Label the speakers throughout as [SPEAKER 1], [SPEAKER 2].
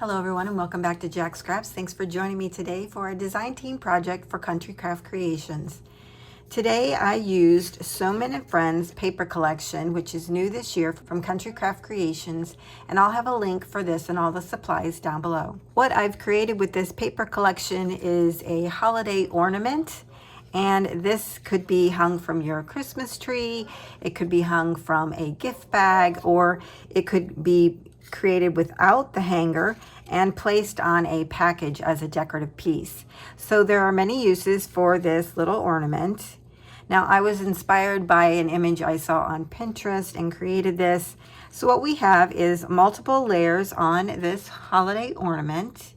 [SPEAKER 1] Hello everyone and welcome back to Jacqs Crafts. Thanks for joining me today for a design team project for Country Craft Creations. Today I used Soman & Friends paper collection, which is new this year from Country Craft Creations, and I'll have a link for this and all the supplies down below. What I've created with this paper collection is a holiday ornament, and this could be hung from your Christmas tree, it could be hung from a gift bag, or it could be created without the hanger and placed on a package as a decorative piece. So there are many uses for this little ornament. Now I was inspired by an image I saw on Pinterest and created this. So what we have is multiple layers on this holiday ornament,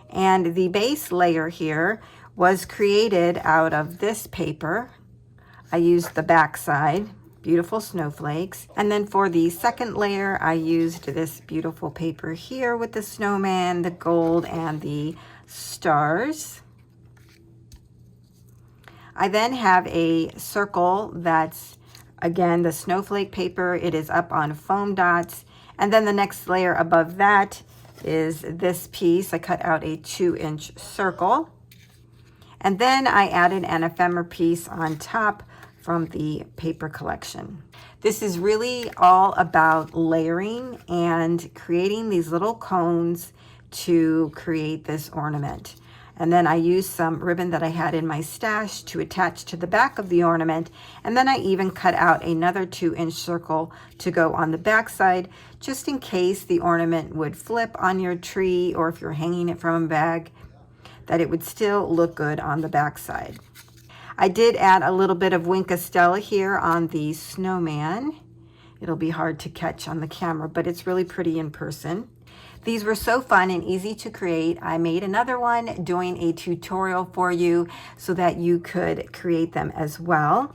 [SPEAKER 1] and the base layer here was created out of this paper. I used the back side, beautiful snowflakes. And then for the second layer, I used this beautiful paper here with the snowman, the gold, and the stars. I then have a circle that's, again, the snowflake paper. It is up on foam dots. And then the next layer above that is this piece. I cut out a 2-inch circle. And then I added an ephemera piece on top from the paper collection. This is really all about layering and creating these little cones to create this ornament. And then I used some ribbon that I had in my stash to attach to the back of the ornament. And then I even cut out another 2-inch circle to go on the back side, just in case the ornament would flip on your tree, or if you're hanging it from a bag, that it would still look good on the back side. I did add a little bit of Winkastella here on the snowman. It'll be hard to catch on the camera, but it's really pretty in person. These were so fun and easy to create. I made another one doing a tutorial for you so that you could create them as well.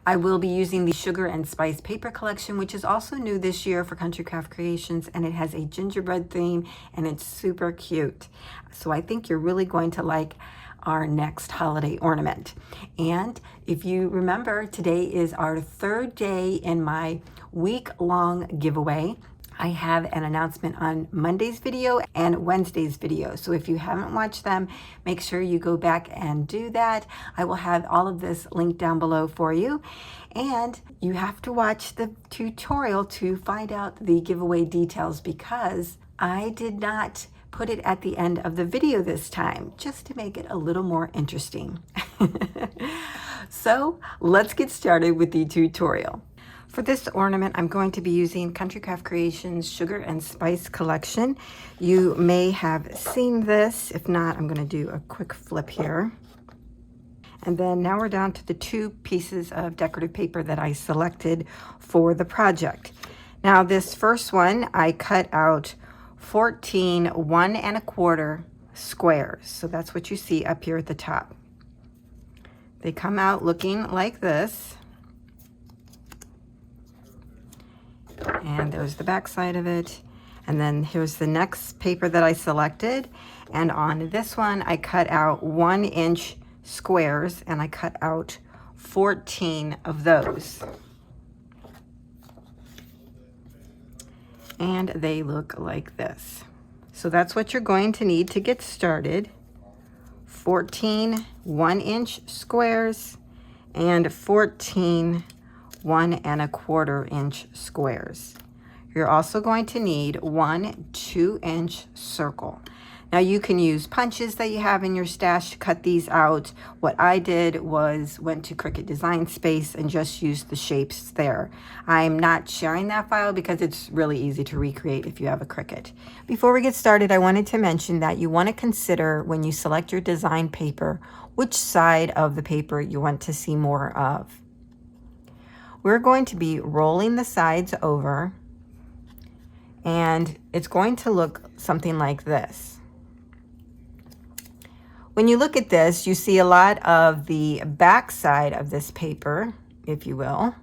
[SPEAKER 1] I will be using the Sugar and Spice paper collection, which is also new this year for Country Craft Creations, and it has a gingerbread theme and it's super cute. So I think you're really going to like our next holiday ornament. And if you remember, today is our third day in my week-long giveaway. I have an announcement on Monday's video and Wednesday's video. So if you haven't watched them, make sure you go back and do that. I will have all of this linked down below for you. And you have to watch the tutorial to find out the giveaway details, because I did not put it at the end of the video this time, just to make it a little more interesting. So let's get started with the tutorial. For this ornament, I'm going to be using Country Craft Creations Sugar and Spice collection. You may have seen this. If not, I'm going to do a quick flip here. And then now we're down to the 2 pieces of decorative paper that I selected for the project. Now this first one, I cut out 14 1 1/4 squares. So that's what you see up here at the top. They come out looking like this. And there's the back side of it. And then here's the next paper that I selected. And on this one, I cut out 1-inch squares, and I cut out 14 of those. And they look like this. So that's what you're going to need to get started. 14 1-inch squares and 14 1 1/4-inch squares. You're also going to need 1 2-inch circle. Now you can use punches that you have in your stash to cut these out. What I did was went to Cricut Design Space and just used the shapes there. I'm not sharing that file because it's really easy to recreate if you have a Cricut. Before we get started, I wanted to mention that you want to consider, when you select your design paper, which side of the paper you want to see more of. We're going to be rolling the sides over, and it's going to look something like this. When you look at this, you see a lot of the back side of this paper, if you will.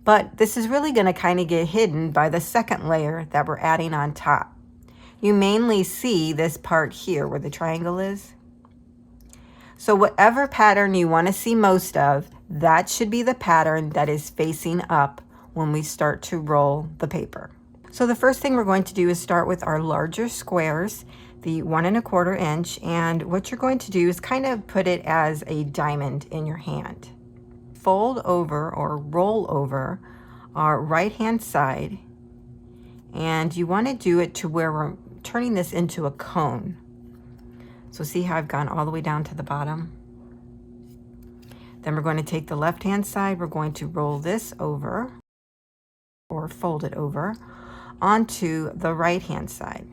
[SPEAKER 1] But this is really going to kind of get hidden by the second layer that we're adding on top. You mainly see this part here where the triangle is. So whatever pattern you want to see most of, that should be the pattern that is facing up when we start to roll the paper. So the first thing we're going to do is start with our larger squares, the 1 1/4 inch, and what you're going to do is kind of put it as a diamond in your hand. Fold over or roll over our right hand side, and you want to do it to where we're turning this into a cone. So see how I've gone all the way down to the bottom? Then we're going to take the left hand side, we're going to roll this over or fold it over onto the right hand side.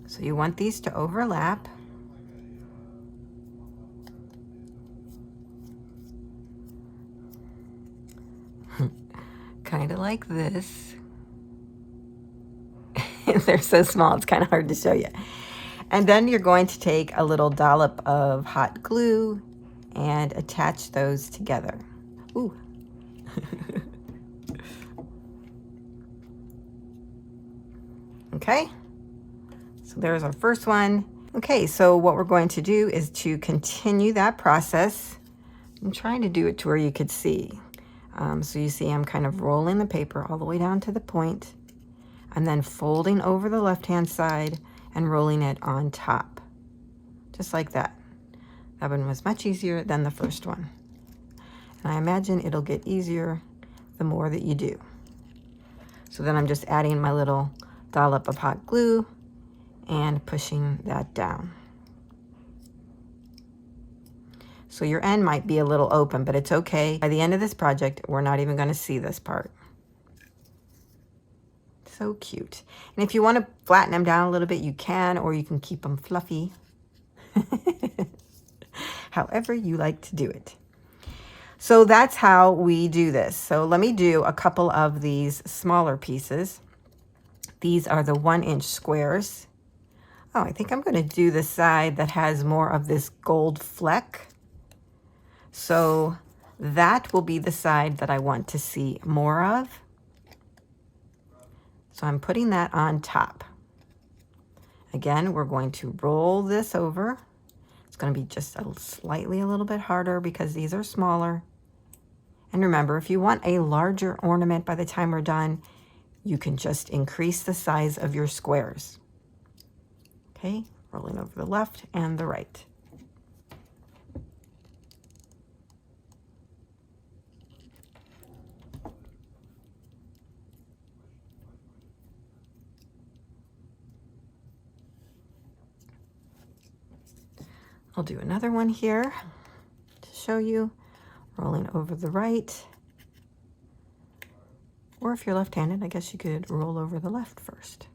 [SPEAKER 1] So you want these to overlap. Kind of like this. They're so small, it's kind of hard to show you. And then you're going to take a little dollop of hot glue and attach those together. Ooh. Okay, so there's our first one. Okay, so what we're going to do is to continue that process. I'm trying to do it to where you could see. So you see I'm kind of rolling the paper all the way down to the point and then folding over the left-hand side and rolling it on top, just like that. That one was much easier than the first one. And I imagine it'll get easier the more that you do. So then I'm just adding my little dollop of hot glue and pushing that down. So your end might be a little open, but it's okay. By the end of this project, we're not even going to see this part. So cute. And if you want to flatten them down a little bit, you can, or you can keep them fluffy. However you like to do it. So that's how we do this. So let me do a couple of these smaller pieces. These are the 1 inch squares. Oh, I think I'm going to do the side that has more of this gold fleck. So that will be the side that I want to see more of. So I'm putting that on top. Again, we're going to roll this over. It's going to be just slightly a little bit harder because these are smaller. And remember, if you want a larger ornament by the time we're done, you can just increase the size of your squares. Okay, rolling over the left and the right. I'll do another one here to show you. Rolling over the right. Or if you're left-handed, I guess you could roll over the left first.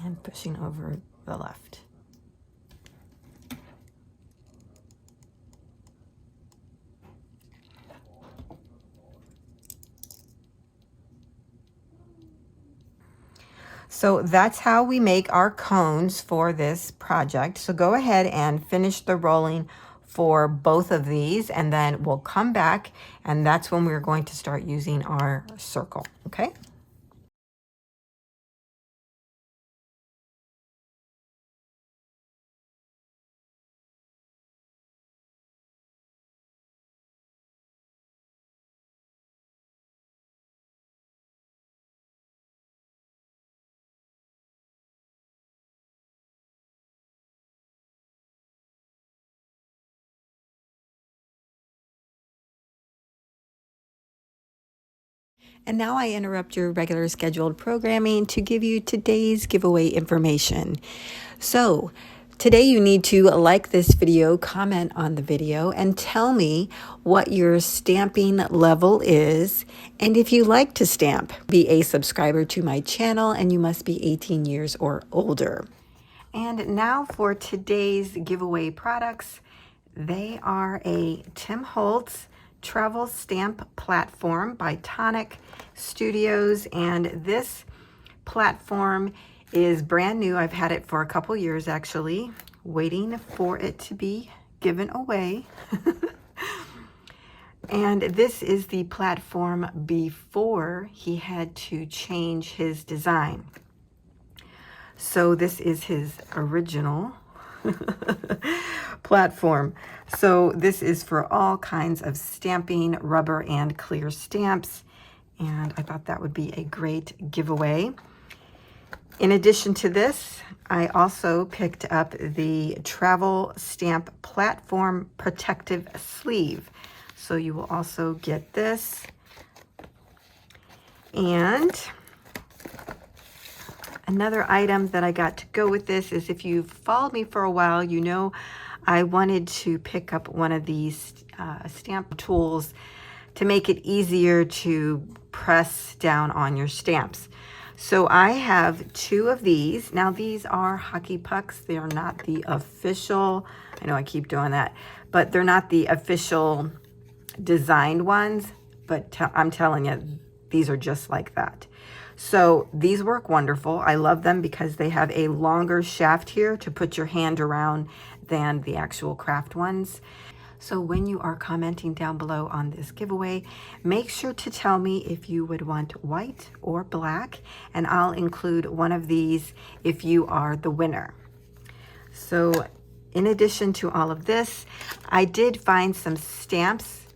[SPEAKER 1] And pushing over the left. So that's how we make our cones for this project. So go ahead and finish the rolling for both of these, and then we'll come back, and that's when we're going to start using our circle, okay? And now I interrupt your regular scheduled programming to give you today's giveaway information. So today you need to like this video, comment on the video, and tell me what your stamping level is. And if you like to stamp, be a subscriber to my channel, and you must be 18 years or older. And now for today's giveaway products. They are a Tim Holtz travel stamp platform by Tonic Studios, and this platform is brand new. I've had it for a couple years actually, waiting for it to be given away. And this is the platform before he had to change his design. So this is his original platform. So this is for all kinds of stamping, rubber and clear stamps. And I thought that would be a great giveaway. In addition to this, I also picked up the travel stamp platform protective sleeve. So you will also get this. And another item that I got to go with this is, if you've followed me for a while, you know I wanted to pick up one of these stamp tools to make it easier to press down on your stamps. So I have 2 of these. Now these are hockey pucks. They are not the official, I know I keep doing that, but they're not the official designed ones, but I'm telling you, these are just like that. So these work wonderful. I love them because they have a longer shaft here to put your hand around than the actual craft ones. So when you are commenting down below on this giveaway, make sure to tell me if you would want white or black, and I'll include one of these if you are the winner. So in addition to all of this, I did find some stamps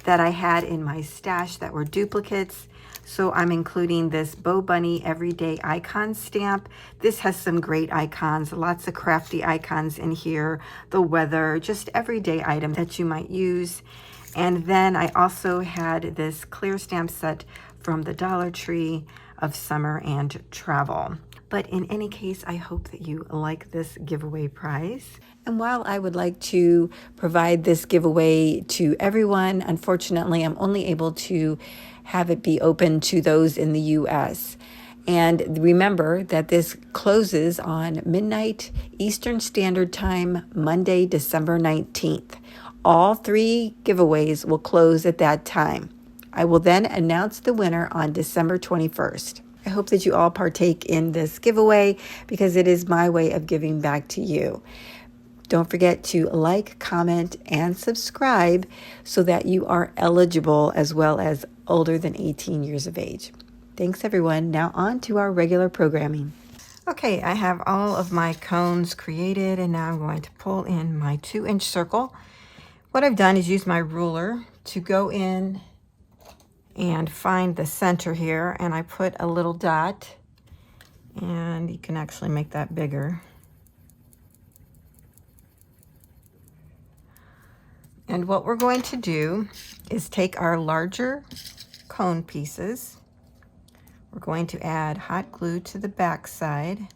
[SPEAKER 1] that I had in my stash that were duplicates. So I'm including this Bo Bunny Everyday Icon stamp. This has some great icons, lots of crafty icons in here, the weather, just everyday items that you might use. And then I also had this clear stamp set from the Dollar Tree of summer and travel. But in any case, I hope that you like this giveaway prize. And while I would like to provide this giveaway to everyone, unfortunately, I'm only able to have it be open to those in the US. And remember that this closes on midnight Eastern Standard Time, Monday, December 19th. All 3 giveaways will close at that time. I will then announce the winner on December 21st. I hope that you all partake in this giveaway because it is my way of giving back to you. Don't forget to like, comment, and subscribe so that you are eligible, as well as older than 18 years of age. Thanks, everyone. Now on to our regular programming. Okay, I have all of my cones created, and now I'm going to pull in my 2-inch circle. What I've done is use my ruler to go in and find the center here, and I put a little dot, and you can actually make that bigger. And what we're going to do is take our larger cone pieces. We're going to add hot glue to the back side.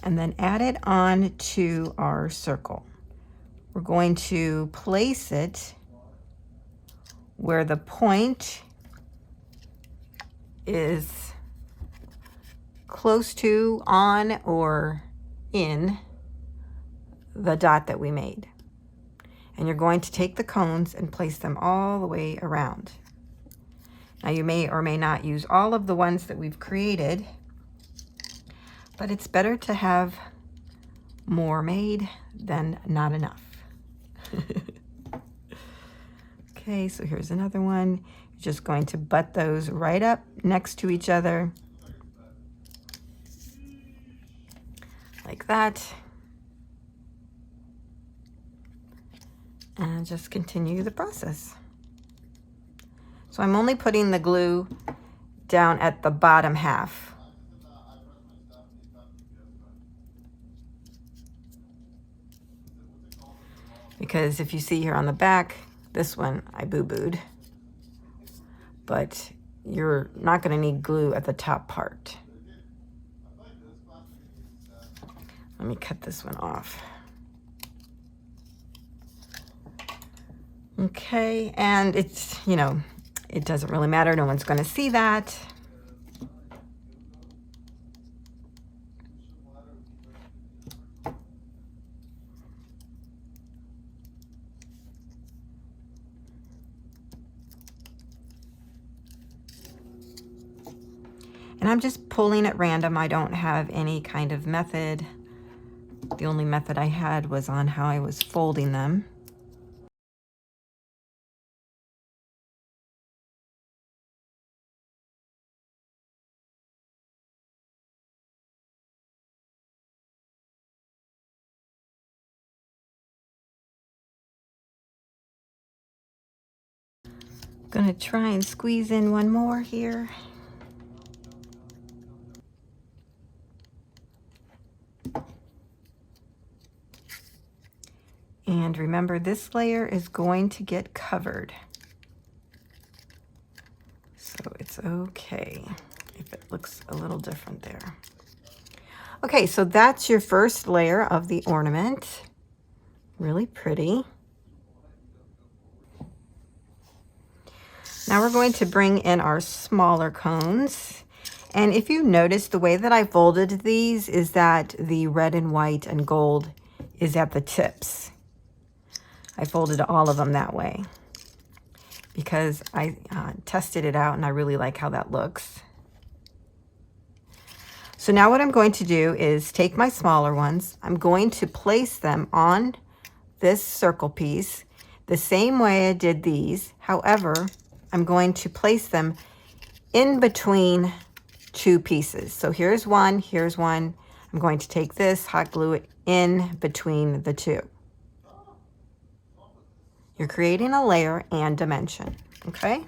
[SPEAKER 1] And then add it on to our circle. We're going to place it where the point is close to, on, or in the dot that we made. And you're going to take the cones and place them all the way around. Now you may or may not use all of the ones that we've created, but it's better to have more made than not enough. Okay, so here's another one. You're just going to butt those right up next to each other, like that. And just continue the process. So I'm only putting the glue down at the bottom half. Because if you see here on the back, this one I boo-booed. But you're not going to need glue at the top part. Let me cut this one off. Okay, and it's, you know, it doesn't really matter. No one's going to see that. And I'm just pulling at random. I don't have any kind of method. The only method I had was on how I was folding them. Gonna try and squeeze in one more here. And remember, this layer is going to get covered. So it's okay if it looks a little different there. Okay, so that's your first layer of the ornament. Really pretty. Now we're going to bring in our smaller cones. And if you notice, the way that I folded these is that the red and white and gold is at the tips. I folded all of them that way because I tested it out and I really like how that looks. So now what I'm going to do is take my smaller ones. I'm going to place them on this circle piece the same way I did these. However, I'm going to place them in between two pieces. So here's one, here's one. I'm going to take this, hot glue it in between the two. You're creating a layer and dimension, okay?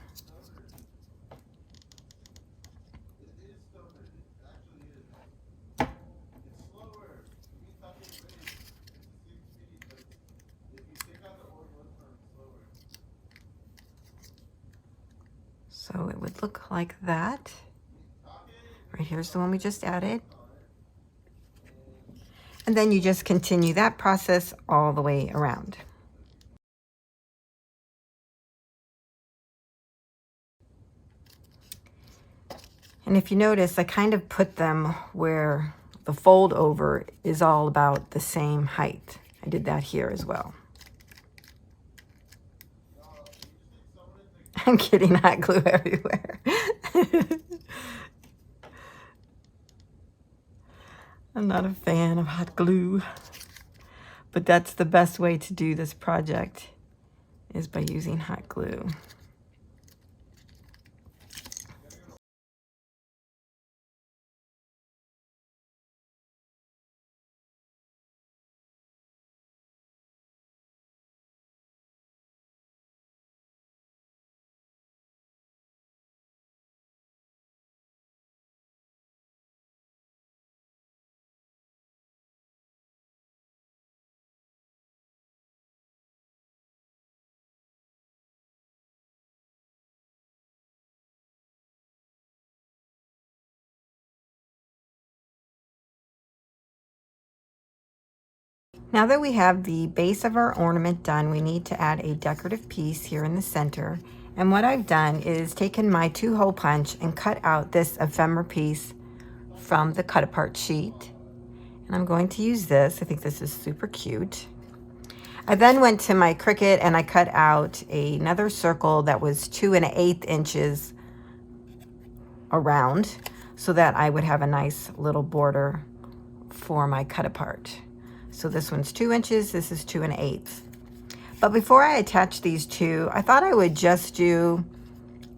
[SPEAKER 1] So it would look like that. Right here's the one we just added. And then you just continue that process all the way around. And if you notice, I kind of put them where the fold over is all about the same height. I did that here as well. I'm getting hot glue everywhere. I'm not a fan of hot glue, but that's the best way to do this project is by using hot glue. Now that we have the base of our ornament done, we need to add a decorative piece here in the center. And what I've done is taken my 2-hole punch and cut out this ephemera piece from the cut apart sheet. And I'm going to use this. I think this is super cute. I then went to my Cricut and I cut out another circle that was 2 1/8 inches around so that I would have a nice little border for my cut apart. So this one's 2 inches, this is 2 1/8. But before I attach these two, I thought I would just do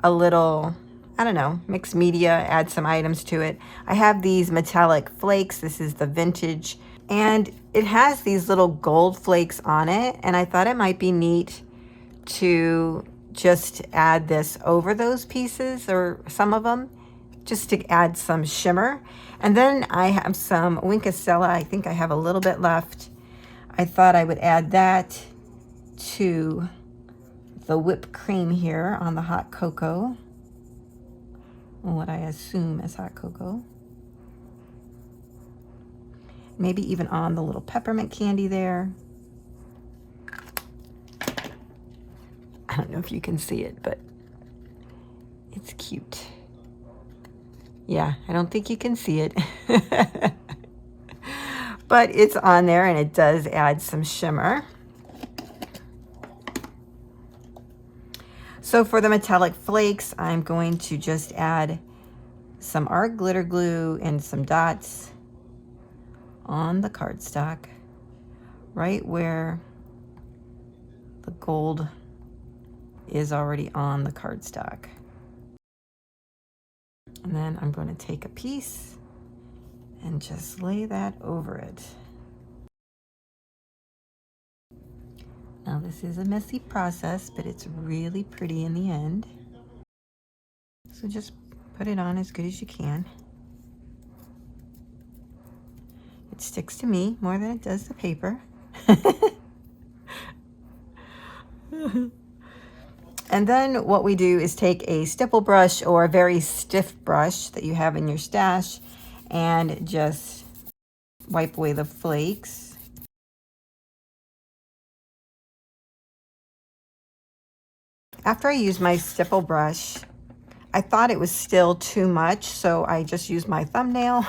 [SPEAKER 1] a little, I don't know, mixed media, add some items to it. I have these metallic flakes. This is the vintage, and it has these little gold flakes on it. And I thought it might be neat to just add this over those pieces or some of them, just to add some shimmer. And then I have some Winkacella. I think I have a little bit left. I thought I would add that to the whipped cream here on the hot cocoa, what I assume is hot cocoa. Maybe even on the little peppermint candy there. I don't know if you can see it, but it's cute. Yeah, I don't think you can see it. But it's on there and it does add some shimmer. So for the metallic flakes, I'm going to just add some art glitter glue and some dots on the cardstock, right where the gold is already on the cardstock. And then I'm going to take a piece and just lay that over it. Now this is a messy process, but it's really pretty in the end. So just put it on as good as you can. It sticks to me more than it does the paper. And then what we do is take a stipple brush or a very stiff brush that you have in your stash and just wipe away the flakes. After I used my stipple brush, I thought it was still too much, so I just used my thumbnail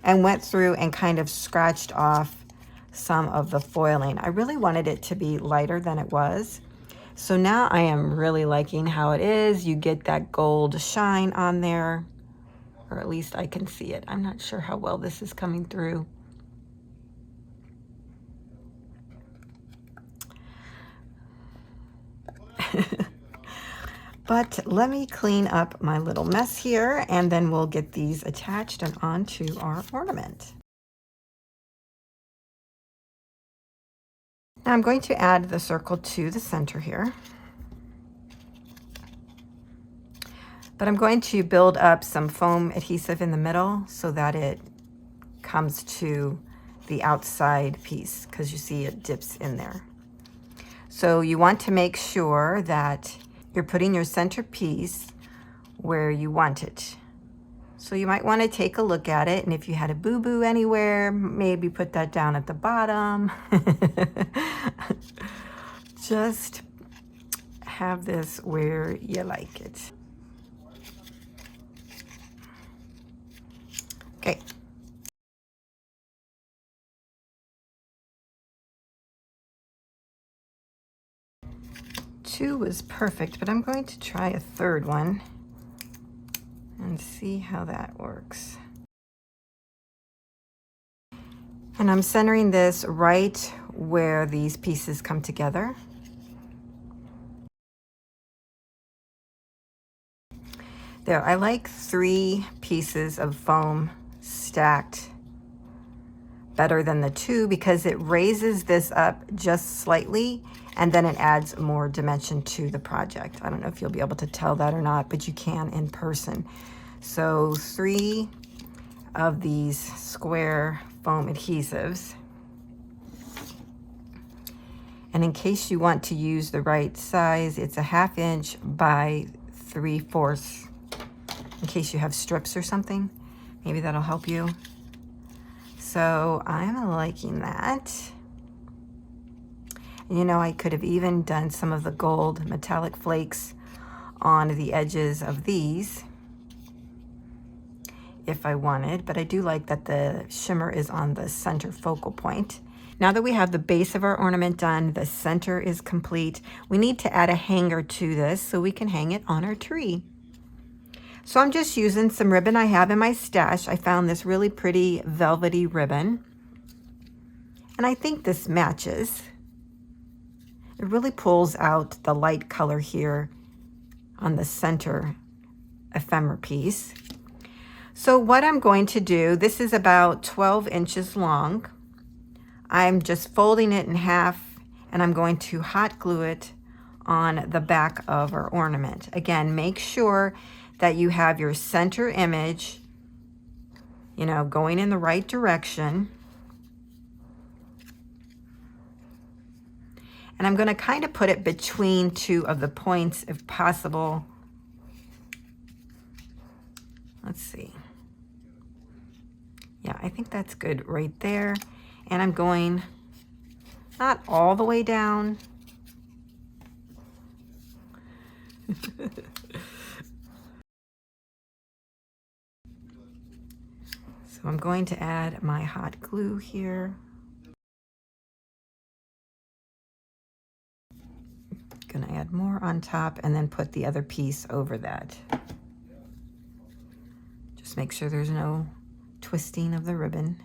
[SPEAKER 1] and went through and kind of scratched off some of the foiling. I really wanted it to be lighter than it was. So now I am really liking how it is. You get that gold shine on there, or at least I can see it. I'm not sure how well this is coming through. But let me clean up my little mess here, and then we'll get these attached and onto our ornament. Now I'm going to add the circle to the center here. But I'm going to build up some foam adhesive in the middle so that it comes to the outside piece, because you see it dips in there. So you want to make sure that you're putting your centerpiece where you want it. So you might want to take a look at it, and if you had a boo-boo anywhere, maybe put that down at the bottom. Just have this where you like it. Okay. Two was perfect, but I'm going to try a third one and see how that works. And I'm centering this right where these pieces come together. There, I like 3 pieces of foam stacked better than the 2 because it raises this up just slightly and then it adds more dimension to the project. I don't know if you'll be able to tell that or not, but you can in person. So 3 of these square foam adhesives. And in case you want to use the right size, it's a 1/2 inch by 3/4, in case you have strips or something. Maybe that'll help you. So I'm liking that. You know, I could have even done some of the gold metallic flakes on the edges of these if I wanted, but I do like that the shimmer is on the center focal point. Now that we have the base of our ornament done, the center is complete, we need to add a hanger to this so we can hang it on our tree. So I'm just using some ribbon I have in my stash. I found this really pretty velvety ribbon, and I think this matches. It really pulls out the light color here on the center ephemera piece. So what I'm going to do, this is about 12 inches long. I'm just folding it in half, and I'm going to hot glue it on the back of our ornament. Again, make sure that you have your center image, you know, going in the right direction. And I'm going to kind of put it between 2 of the points if possible. Let's see. Yeah, I think that's good right there. And I'm going not all the way down. So I'm going to add my hot glue here. Gonna add more on top and then put the other piece over that. Just make sure there's no twisting of the ribbon.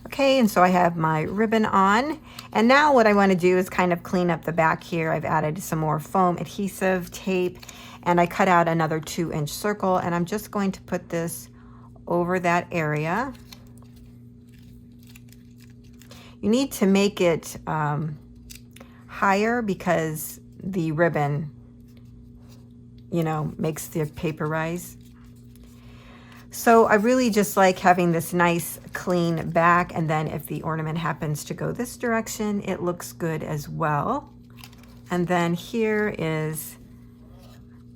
[SPEAKER 1] Okay, and so I have my ribbon on, and now what I want to do is kind of clean up the back here. I've added some more foam adhesive tape, and I cut out another 2-inch circle, and I'm just going to put this over that area. You need to make it higher because the ribbon, you know, makes the paper rise. So I really just like having this nice clean back, and then if the ornament happens to go this direction, it looks good as well. And then here is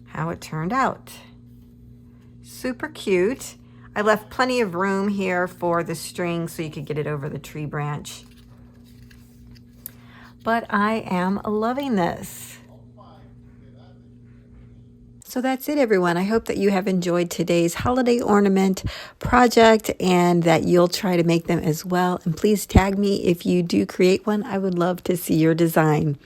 [SPEAKER 1] how it turned out. Super cute. I left plenty of room here for the string so you could get it over the tree branch. But I am loving this. So that's it, everyone. I hope that you have enjoyed today's holiday ornament project and that you'll try to make them as well. And please tag me if you do create one. I would love to see your design.